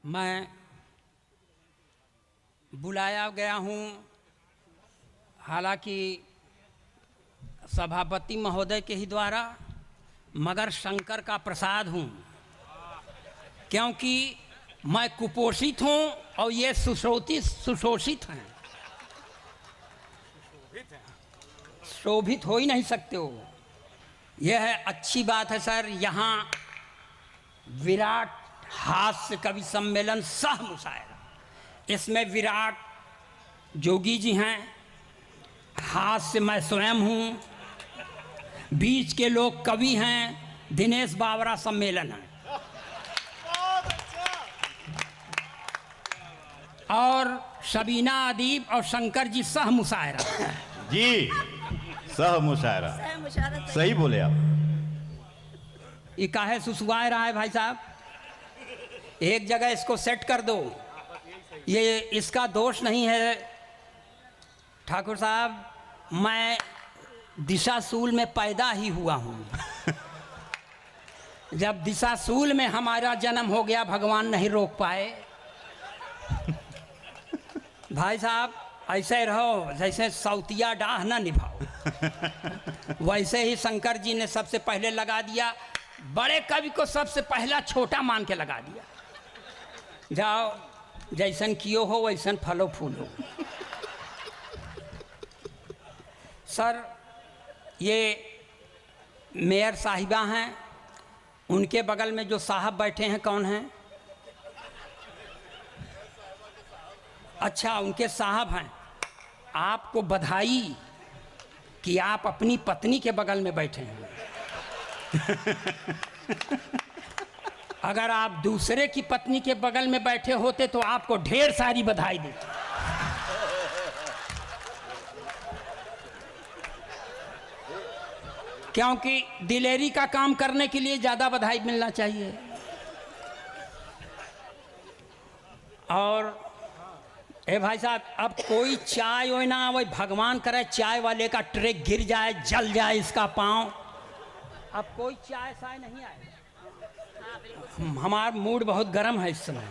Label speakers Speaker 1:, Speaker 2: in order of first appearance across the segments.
Speaker 1: मैं बुलाया गया हूँ, हालांकि सभापति महोदय के ही द्वारा, मगर शंकर का प्रसाद हूँ, क्योंकि मैं कुपोषित हूँ और ये सुशोषित हैं। शोभित हो ही नहीं सकते हो। यह है अच्छी बात है सर। यहाँ विराट हास्य कवि सम्मेलन सह मुशायरा, इसमें विराट जोगी जी हैं, हास्य मैं स्वयं हूँ, बीच के लोग कवि हैं, दिनेश बावरा सम्मेलन है और शबीना अदीब और शंकर जी सह मुशायरा
Speaker 2: जी। सह मुशायरा सही बोले आप।
Speaker 1: ये काहे सुसुआ रहा है भाई साहब, एक जगह इसको सेट कर दो। ये इसका दोष नहीं है ठाकुर साहब, मैं दिशाशूल में पैदा ही हुआ हूँ। जब दिशाशूल में हमारा जन्म हो गया, भगवान नहीं रोक पाए। भाई साहब ऐसे रहो जैसे सौतिया डाह ना निभाओ। वैसे ही शंकर जी ने सबसे पहले लगा दिया, बड़े कवि को सबसे पहला छोटा मान के लगा दिया। जाओ जैसन कियो हो वैसन फलो फूलो। सर ये मेयर साहिबा हैं, उनके बगल में जो साहब बैठे हैं कौन हैं? अच्छा उनके साहब हैं। आपको बधाई कि आप अपनी पत्नी के बगल में बैठे हैं। अगर आप दूसरे की पत्नी के बगल में बैठे होते तो आपको ढेर सारी बधाई देते। क्योंकि दिलेरी का काम करने के लिए ज़्यादा बधाई मिलना चाहिए। और ए भाई साहब, अब कोई चाय हो ना, वही भगवान करे चाय वाले का ट्रे गिर जाए, जल जाए इसका पाँव। अब कोई चाय साय नहीं आए। हमारा मूड बहुत गर्म है इस समय।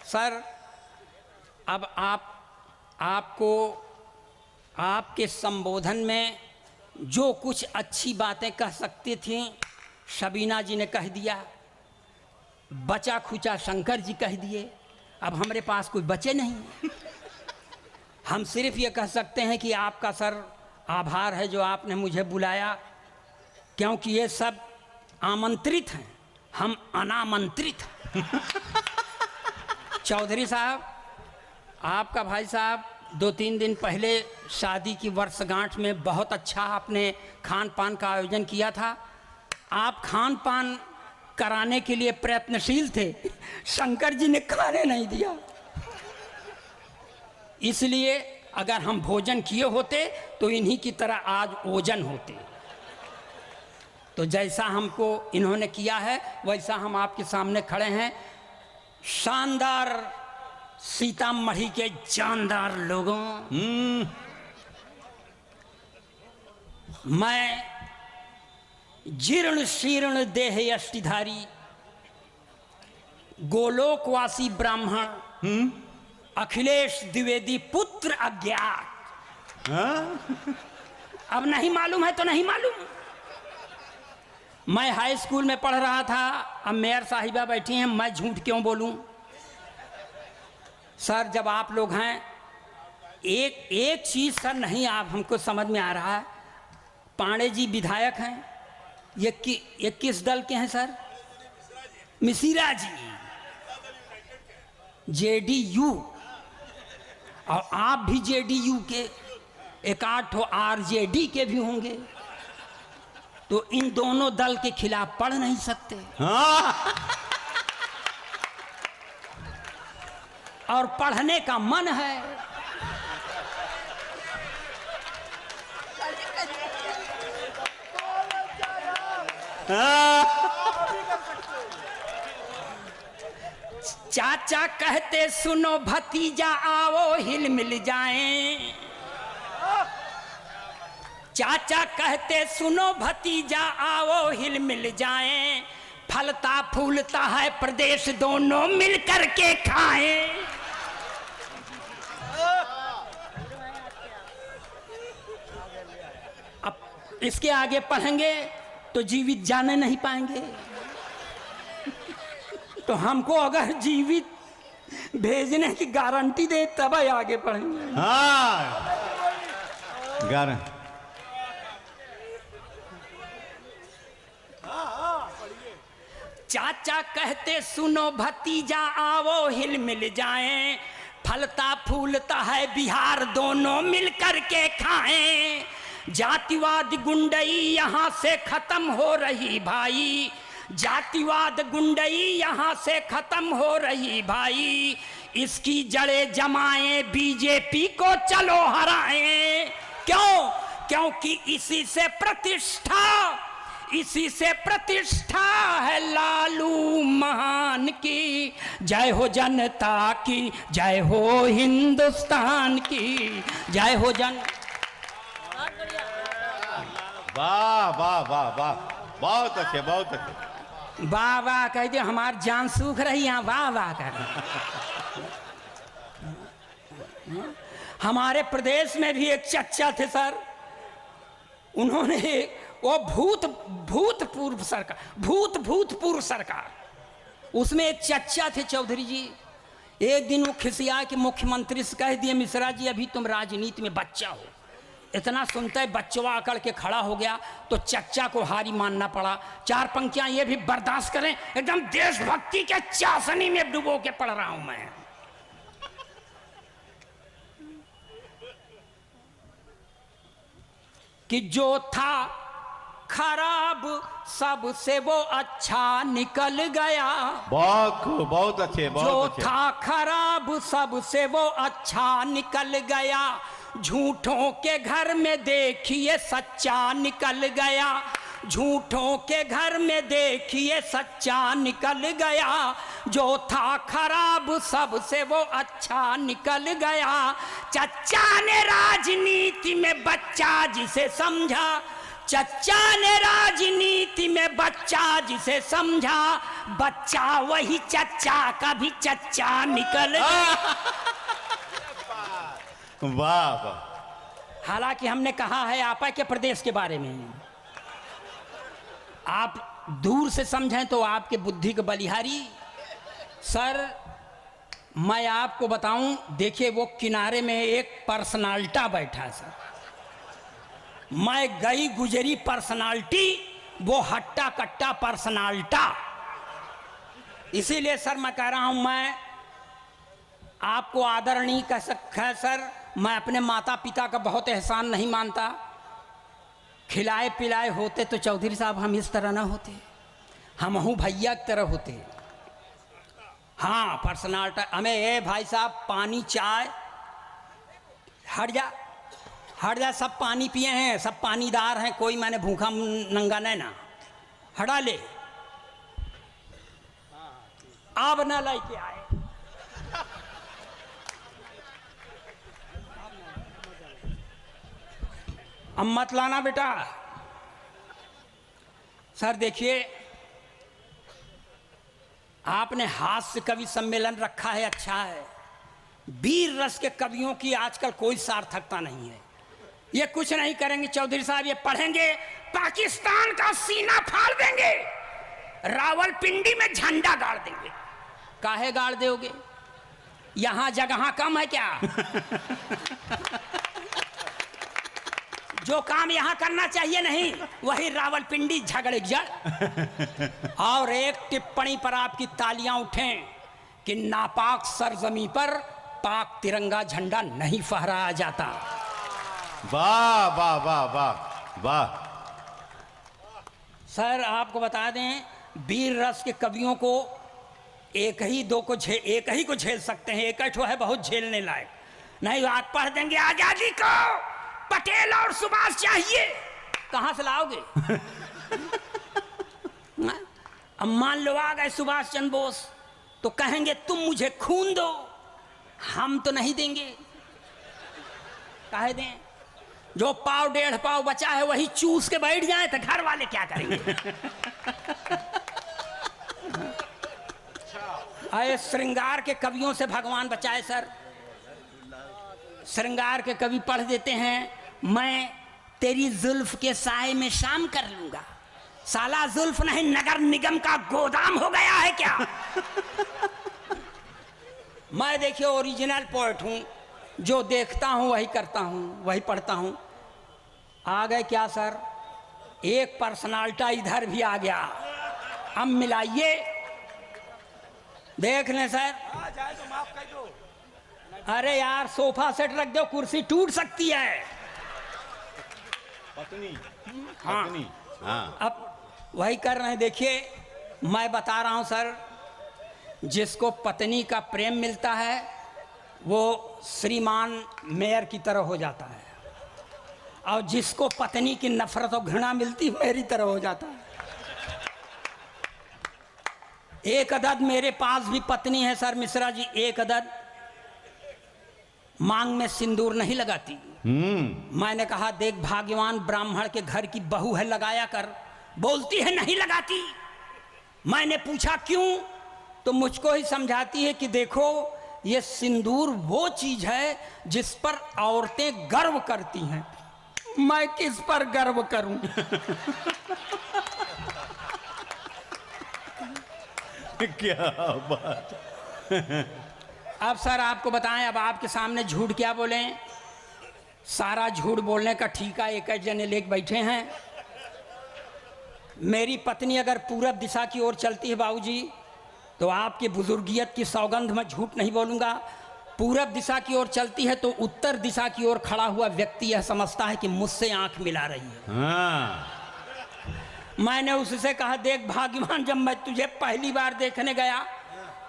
Speaker 1: सर अब आपको आपके संबोधन में जो कुछ अच्छी बातें कह सकती थी शबीना जी ने कह दिया, बचा खुचा शंकर जी कह दिए। अब हमारे पास कोई बचे नहीं। हम सिर्फ ये कह सकते हैं कि आपका सर आभार है जो आपने मुझे बुलाया, क्योंकि ये सब आमंत्रित हैं, हम अनामंत्रित हैं। चौधरी साहब, आपका भाई साहब 2-3 दिन पहले शादी की वर्षगांठ में बहुत अच्छा आपने खान पान का आयोजन किया था। आप खान पान कराने के लिए प्रयत्नशील थे, शंकर जी ने खाने नहीं दिया। इसलिए अगर हम भोजन किए होते तो इन्हीं की तरह आज ओजन होते। तो जैसा हमको इन्होंने किया है वैसा हम आपके सामने खड़े हैं। शानदार सीतामढ़ी के जानदार लोगों, मैं जीर्ण शीर्ण देह यष्टिधारी गोलोकवासी ब्राह्मण अखिलेश द्विवेदी पुत्र अज्ञात। अब नहीं मालूम है तो नहीं मालूम। मैं हाई स्कूल में पढ़ रहा था, अब मेयर साहिबा बैठी हैं, मैं झूठ क्यों बोलूं? सर जब आप लोग हैं, एक चीज सर नहीं आप हमको समझ में आ रहा है। पांडे जी विधायक हैं, ये किस दल के हैं सर? मिसिरा जी जेडीयू, और आप भी जेडीयू के, एक आठ आरजेडी के भी होंगे। तो इन दोनों दल के खिलाफ पढ़ नहीं सकते। और पढ़ने का मन है। चाचा कहते सुनो भतीजा आओ हिल मिल जाएं, चाचा कहते सुनो भतीजा आओ हिल मिल जाएं, फलता फूलता है प्रदेश दोनों मिल करके खाएं। अब इसके आगे पढ़ेंगे तो जीवित जाने नहीं पाएंगे, तो हमको अगर जीवित भेजने की गारंटी दे तब ही आगे पढ़ेंगे।
Speaker 2: हाँ गारंटी।
Speaker 1: चाचा कहते सुनो भतीजा आओ हिल मिल जाएं, फलता फूलता है बिहार दोनों मिल करके खाएं। जातिवाद गुंडई यहाँ से खत्म हो रही भाई, जातिवाद गुंडई यहाँ से खत्म हो रही भाई, इसकी जड़ें जमाएं बीजेपी को चलो हराएं। क्यों? क्योंकि इसी से प्रतिष्ठा, इसी से प्रतिष्ठा है लालू महान की। जय हो जनता की, जय हो हिंदुस्तान की, जय हो जन।
Speaker 2: वाह वाह वाह वाह, बहुत अच्छे बहुत अच्छे।
Speaker 1: वाह वाह कह दिया, हमारी जान सूख रही यहाँ, वाह वाह कर। हमारे प्रदेश में भी एक चच्चा थे सर, उन्होंने वो भूतपूर्व सरकार, उसमें एक चच्चा थे चौधरी जी। एक दिन वो खिसिया के मुख्यमंत्री से कह दिए, मिश्रा जी अभी तुम राजनीति में बच्चा हो। इतना सुनता है बच्चवा अकड़ के खड़ा हो गया, तो चच्चा को हारी मानना पड़ा। चार पंक्तियां ये भी बर्दाश्त करें, एकदम देशभक्ति के चाशनी में डुबो के पढ़ रहा हूं मैं। कि जो था खराब सबसे वो अच्छा निकल गया,
Speaker 2: बहुत अच्छे बहुत
Speaker 1: जो
Speaker 2: अच्छे।
Speaker 1: था खराब सबसे वो अच्छा निकल गया, झूठों के घर में देखिए सच्चा निकल गया, झूठों के घर में देखिए सच्चा निकल गया, जो था खराब सबसे वो अच्छा निकल गया। चच्चा ने राजनीति में बच्चा जिसे समझा, चच्चा ने राजनीति में बच्चा जिसे समझा, बच्चा वही चच्चा का भी चच्चा निकल गया।
Speaker 2: वाह वाह।
Speaker 1: हालांकि हमने कहा है आपा के प्रदेश के बारे में, आप दूर से समझें तो आपके बुद्धि के बलिहारी। सर मैं आपको बताऊं, देखिए वो किनारे में एक पर्सनालिटी बैठा सर, मैं गई गुजरी पर्सनालिटी, वो हट्टा कट्टा पर्सनालिटी। इसीलिए सर मैं कह रहा हूं, मैं आपको आदरणीय कह सकता है सर, मैं अपने माता पिता का बहुत एहसान नहीं मानता। खिलाए पिलाए होते तो चौधरी साहब हम इस तरह ना होते, हम हूँ भैया की तरह होते। हाँ पर्सनालिटी हमें, ए भाई साहब पानी चाय, हट जा हट जा, सब पानी पिए हैं, सब पानीदार हैं, कोई मैंने भूखा नंगा नहीं ना, हटा ले अब ना लेके आए। अब मत लाना बेटा। सर देखिए आपने हास्य कवि सम्मेलन रखा है, अच्छा है। वीर रस के कवियों की आजकल कोई सार्थकता नहीं है। ये कुछ नहीं करेंगे चौधरी साहब, ये पढ़ेंगे पाकिस्तान का सीना फाड़ देंगे, रावलपिंडी में झंडा गाड़ देंगे। काहे गाड़ दोगे? यहां जगह कम है क्या? जो काम यहां करना चाहिए नहीं, वही रावलपिंडी झगड़े जड़। और एक टिप्पणी पर आपकी तालियां उठें कि नापाक सरजमी पर पाक तिरंगा झंडा नहीं फहराया जाता।
Speaker 2: वाह वाह वाह वाह वाह।
Speaker 1: सर आपको बता दें, वीर रस के कवियों को एक ही को झेल सकते हैं, एक ठो है बहुत झेलने लायक। नहीं आप पढ़ देंगे आजादी को पटेल और सुभाष चाहिए, कहां से लाओगे? अब मान लो आ गए सुभाष चंद्र बोस, तो कहेंगे तुम मुझे खून दो, हम तो नहीं देंगे। काहे दें? जो पाव डेढ़ पाव बचा है वही चूस के बैठ जाए तो घर वाले क्या करेंगे? अरे श्रृंगार के कवियों से भगवान बचाए सर। श्रृंगार के कवि पढ़ देते हैं, मैं तेरी जुल्फ के साए में शाम कर लूंगा। साला जुल्फ नहीं नगर निगम का गोदाम हो गया है क्या? मैं देखिए ओरिजिनल पोएट हूं, जो देखता हूं वही करता हूं, वही पढ़ता हूं। आ गए क्या सर? एक पर्सनालिटी इधर भी आ गया। अब मिलाइए, देख लें सर।
Speaker 3: जाए तो माफ कर दो।
Speaker 1: अरे यार सोफा सेट रख दो, कुर्सी टूट सकती है।
Speaker 2: पत्नी,
Speaker 1: हाँ।
Speaker 2: पत्नी, हाँ।
Speaker 1: अब वही कर रहे हैं। देखिए मैं बता रहा हूं सर, जिसको पत्नी का प्रेम मिलता है वो श्रीमान मेयर की तरह हो जाता है, और जिसको पत्नी की नफरत और घृणा मिलती मेरी तरह हो जाता है। एक अदद मेरे पास भी पत्नी है सर मिश्रा जी, एक अदद मांग में सिंदूर नहीं लगाती। मैंने कहा देख भाग्यवान ब्राह्मण के घर की बहू है, लगाया कर। बोलती है नहीं लगाती। मैंने पूछा क्यों, तो मुझको ही समझाती है कि देखो ये सिंदूर वो चीज है जिस पर औरतें गर्व करती हैं। मैं किस पर गर्व करूं?
Speaker 2: क्या बात।
Speaker 1: अब सर आपको बताएं, अब आपके सामने झूठ क्या बोलें? सारा झूठ बोलने का ठीका एक जने लेके बैठे हैं। मेरी पत्नी अगर पूरब दिशा की ओर चलती है बाबूजी, तो आपकी बुजुर्गियत की सौगंध में झूठ नहीं बोलूँगा। पूरब दिशा की ओर चलती है तो उत्तर दिशा की ओर खड़ा हुआ व्यक्ति यह समझता है कि मुझसे आंख मिला रही है।
Speaker 2: हाँ।
Speaker 1: मैंने उससे कहा देख भाग्यवान, जब मैं तुझे पहली बार देखने गया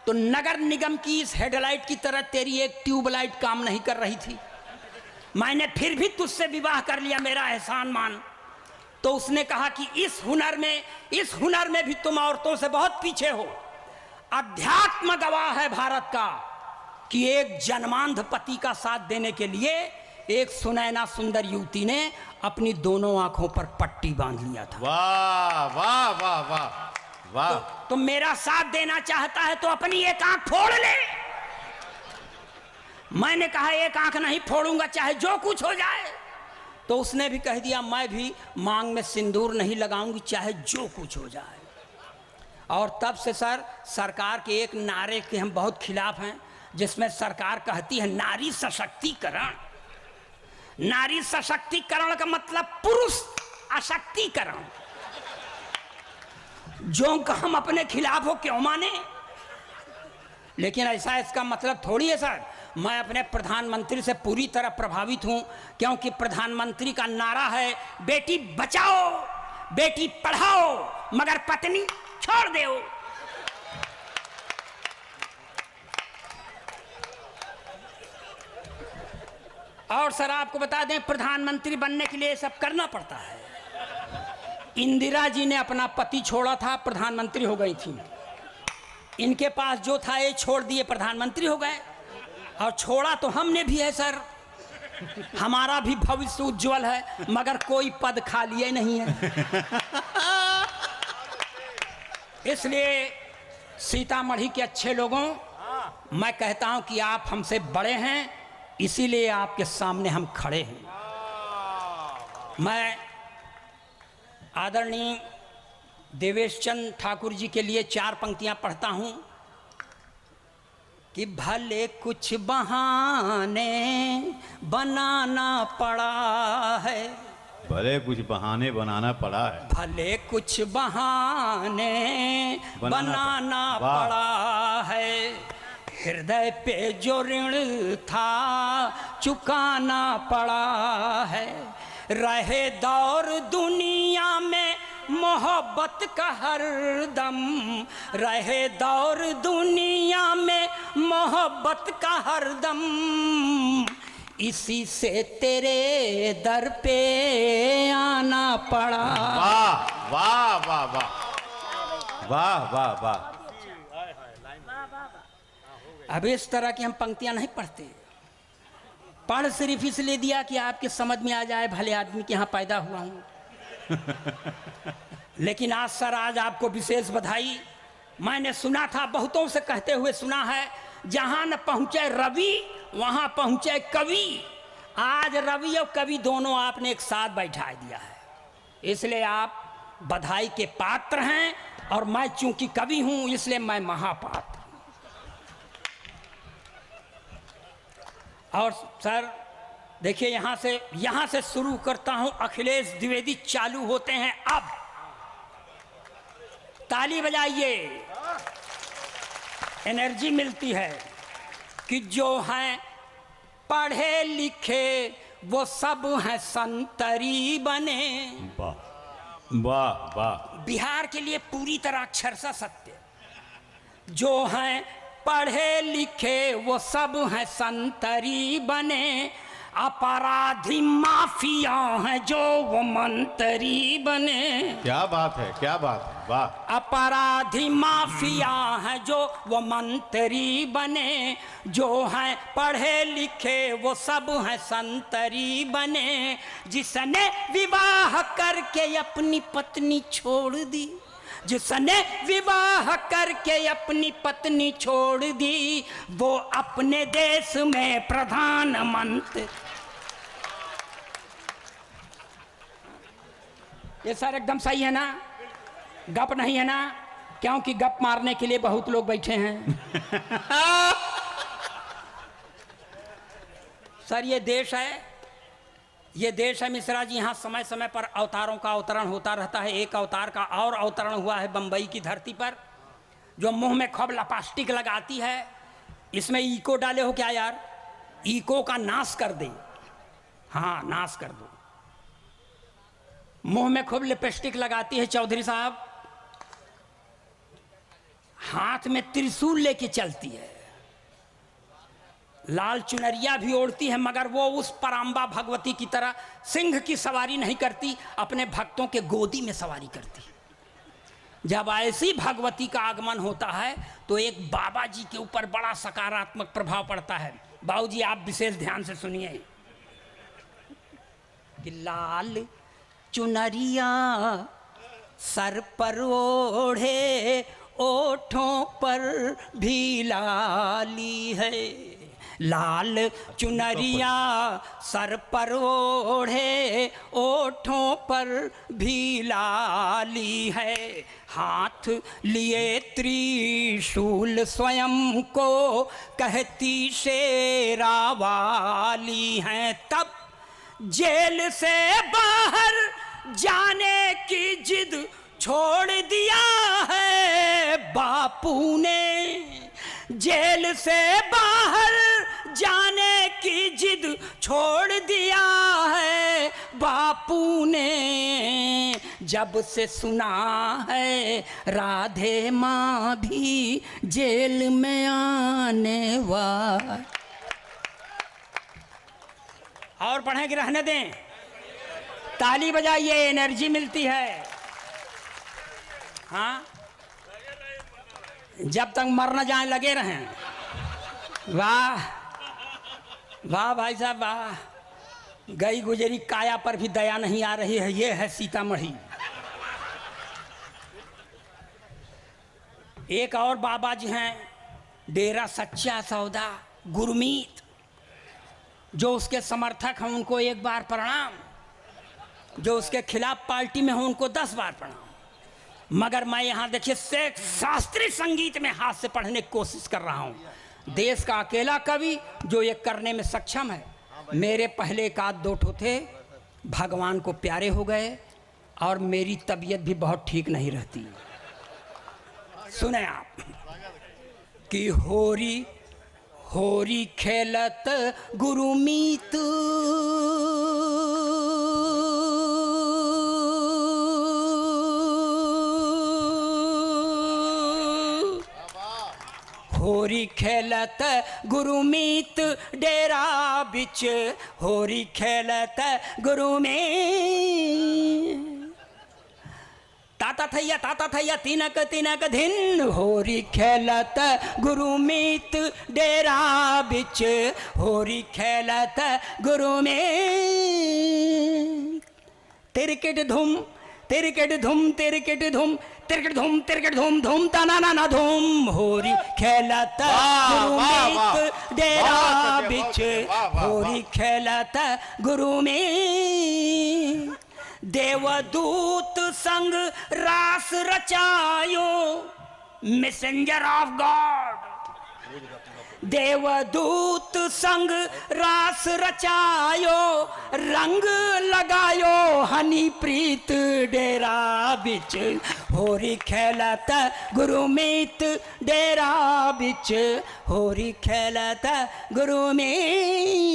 Speaker 1: तो नगर निगम की इस हेडलाइट की तरह तेरी एक ट्यूबलाइट काम नहीं कर रही थी। मैंने फिर भी तुझसे विवाह कर लिया, मेरा एहसान मान। तो उसने कहा कि इस हुनर में भी तुम औरतों से बहुत पीछे हो। अध्यात्म गवाह है भारत का कि एक जन्मांध पति का साथ देने के लिए एक सुनैना सुंदर युवती ने अपनी दोनों आंखों पर पट्टी बांध लिया था।
Speaker 2: वाह वाह वाह वाह वाह।
Speaker 1: तो मेरा साथ देना चाहता है तो अपनी एक आंख फोड़ ले। मैंने कहा एक आंख नहीं फोड़ूंगा, चाहे जो कुछ हो जाए। तो उसने भी कह दिया मैं भी मांग में सिंदूर नहीं लगाऊंगी, चाहे जो कुछ हो जाए। और तब से सर सरकार के एक नारे के हम बहुत खिलाफ हैं, जिसमें सरकार कहती है नारी सशक्तिकरण। नारी सशक्तिकरण का मतलब पुरुष अशक्तिकरण। जो का हम अपने खिलाफ हो क्यों माने? लेकिन ऐसा इसका मतलब थोड़ी है सर। मैं अपने प्रधानमंत्री से पूरी तरह प्रभावित हूं, क्योंकि प्रधानमंत्री का नारा है बेटी बचाओ बेटी पढ़ाओ मगर पत्नी छोड़ दो। और सर आपको बता दें, प्रधानमंत्री बनने के लिए सब करना पड़ता है। इंदिरा जी ने अपना पति छोड़ा था, प्रधानमंत्री हो गई थी। इनके पास जो था ये छोड़ दिए, प्रधानमंत्री हो गए। और छोड़ा तो हमने भी है सर, हमारा भी भविष्य उज्जवल है, मगर कोई पद खाली नहीं है। इसलिए सीतामढ़ी के अच्छे लोगों, मैं कहता हूं कि आप हमसे बड़े हैं, इसीलिए आपके सामने हम खड़े हैं। मैं आदरणीय देवेश चंद ठाकुर जी के लिए 4 पंक्तियां पढ़ता हूं कि भले कुछ बहाने बनाना पड़ा है।
Speaker 2: भले कुछ बहाने बनाना पड़ा है।
Speaker 1: भले कुछ बहाने बनाना पड़ा है। हृदय पे जो ऋण था चुकाना पड़ा है। रहे दौर दुनिया में मोहब्बत का हरदम, रहे दौर दुनिया में मोहब्बत का हरदम, इसी से तेरे दर पे आना पड़ा।
Speaker 2: वाह वाह वाह वाह वाह वाह वाह।
Speaker 1: अब इस तरह की हम पंक्तियां नहीं पढ़ते। पढ़ सिर्फ इसलिए दिया कि आपके समझ में आ जाए, भले आदमी के यहाँ पैदा हुआ हूँ। लेकिन आज सर, आज आपको विशेष बधाई। मैंने सुना था, बहुतों से कहते हुए सुना है, जहाँ न पहुँचे रवि वहाँ पहुँचे कवि। आज रवि और कवि दोनों आपने एक साथ बैठा दिया है, इसलिए आप बधाई के पात्र हैं। और मैं चूंकि कवि हूँ इसलिए मैं महापात्र। और सर देखिए, यहाँ से शुरू करता हूँ। अखिलेश द्विवेदी चालू होते हैं अब। ताली बजाइए, एनर्जी मिलती है कि जो हैं पढ़े लिखे वो सब हैं संतरी बने।
Speaker 2: वाह वाह वाह।
Speaker 1: बिहार के लिए पूरी तरह अक्षरशः सत्य। जो हैं पढ़े लिखे वो सब हैं संतरी बने, अपराधी माफिया हैं जो वो मंत्री बने।
Speaker 2: क्या बात है, क्या बात है, वाह।
Speaker 1: अपराधी माफिया हैं जो वो मंत्री बने, जो हैं पढ़े लिखे वो सब हैं संतरी बने। जिसने विवाह करके अपनी पत्नी छोड़ दी, जिसने विवाह करके अपनी पत्नी छोड़ दी, वो अपने देश में प्रधानमंत्री। ये सर एकदम सही है ना? गप नहीं है ना? क्योंकि गप मारने के लिए बहुत लोग बैठे हैं। सर ये देश है मिश्रा जी। यहाँ समय समय पर अवतारों का अवतरण होता रहता है। एक अवतार का और अवतरण हुआ है बंबई की धरती पर, जो मुंह में खूब लपास्टिक लगाती है। इसमें इको डाले हो क्या यार? इको का नाश कर दे। हाँ, नाश कर दो। मुंह में खूब लिपस्टिक लगाती है चौधरी साहब, हाथ में त्रिशूल लेके चलती है, लाल चुनरिया भी ओढ़ती है, मगर वो उस पराम्बा भगवती की तरह सिंह की सवारी नहीं करती, अपने भक्तों के गोदी में सवारी करती। जब ऐसी भगवती का आगमन होता है तो एक बाबा जी के ऊपर बड़ा सकारात्मक प्रभाव पड़ता है। बाबू जी आप विशेष ध्यान से सुनिए कि लाल चुनरिया सर पर ओढ़े, ओठों पर भी लाली है। लाल चुनरिया सर पर ओढ़े, ओठों पर भी लाली है। हाथ लिए त्रिशूल स्वयं को कहती शेरा वाली हैं। तब जेल से बाहर जाने की जिद छोड़ दिया है बापू ने। जेल से बाहर जाने की जिद छोड़ दिया है बापू ने। जब से सुना है राधे माँ भी जेल में आने वाली। और पढ़ें कि रहने दें? ताली बजाइए, एनर्जी मिलती है। हाँ, जब तक मर न जाए लगे रहें। वाह वाह भाई साहब वाह। गई गुजरी काया पर भी दया नहीं आ रही है। ये है सीतामढ़ी। एक और बाबा जी हैं, डेरा सच्चा सौदा गुरमीत, जो उसके समर्थक हैं उनको एक बार प्रणाम, जो उसके खिलाफ पार्टी में हो उनको 10 बार प्रणाम। मगर मैं यहाँ देखिए शास्त्रीय संगीत में हाथ से पढ़ने की कोशिश कर रहा हूँ। देश का अकेला कवि जो ये करने में सक्षम है। मेरे पहले एक आध दो ठो थे, भगवान को प्यारे हो गए और मेरी तबीयत भी बहुत ठीक नहीं रहती। सुने आप कि होरी होरी खेलत गुरुमीत, होरी खेलत गुरुमीत डेरा बिच, होरी खेलत गुरुमीत। ता ताता थैया तिनक तिनक धिन होरी खेलत गुरुमीत डेरा बिच होरी खेलत गुरुमीत तिरकिट धूम तिरकिट धूम तिरकिट धूम तिरकिट धूम तिरकिट धूम धूम तना ना धूम होरी खेलत गुरुमीत डेरा बिच होरी खेलत गुरुमीत देवदूत संग रास रचायो मैसेंजर ऑफ गॉड देवदूत संग रास रचायो रंग लगायो हनी प्रीत डेरा बिच होरी खेलत गुरुमीत डेरा बिच होरी खेलत गुरुमीत